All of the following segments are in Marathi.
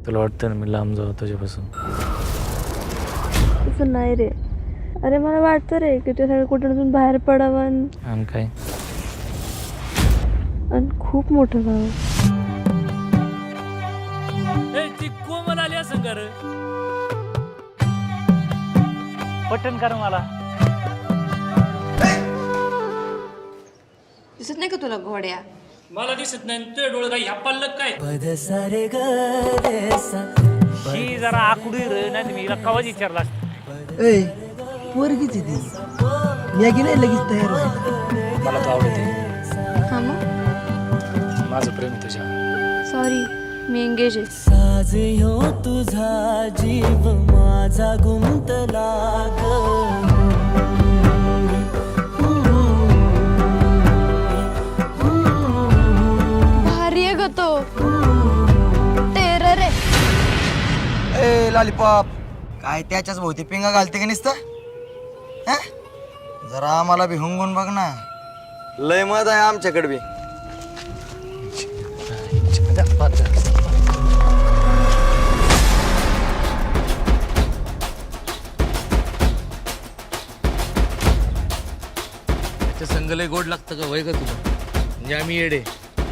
तुला वाटतं ना मी लांब जाऊ तुझ्यापासून? तसं नाही रे. अरे मला वाटतं रे की ते सगळं कुठून बाहेर पडावं आणि काय? आणि खूप मोठं व्हावं. ती कोमल आली असं कर पटन कर मला. दिसत नाही का तुला घोड्या? मला दिसत नाही तुझ्या डोळे काही ह्या पल्लक काय? ही जरा आकुडी रे नाही मी कवाच विचारला ए पोरगीच आहे ती. मॅगी नाही लगेच तयार व्हायला. मला तू आवडते. हा मग माझं प्रेम आहे तुझ्या. सॉरी मी एंगेज आहे. साज ह्यो तुझा जीव माझा गुंतला भारी आहे ग तो. टेरर आहे. ए लॉलीपॉप काय त्याच्याच भोवती पिंगा घालते का नुसतं? जरा आम्हाला बी हुंगून बघ ना. लय मत आहे आमच्याकडे बी. संग लय गोड लागतं का वय का तुला? म्हणजे आम्ही येडे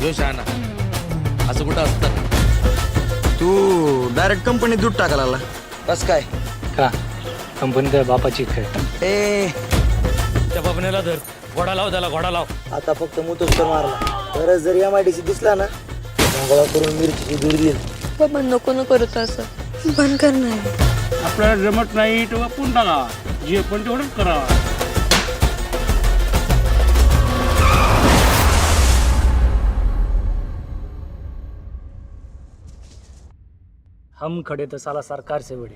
जो शहाणा असं कुठं असतं? तू डायरेक्ट कंपनीत दूध टाकायला लागला. बस काय का कंपनी काय बापाची काय? ए त्या बाबण्याला धर. घोडा लाव त्याला, घोडा लाव. आता फक्त मुतूस तर मारला तरच जर MIDC दिसला ना गोळा करून मिरची दूर देईल. बाबा नको न करत असं. बंद कर नाही. आपल्याला जमत नाही तेव्हा पुन्हा टाका. जे पण तेवढंच करावं. हम खडे तर साला सरकार से बडे.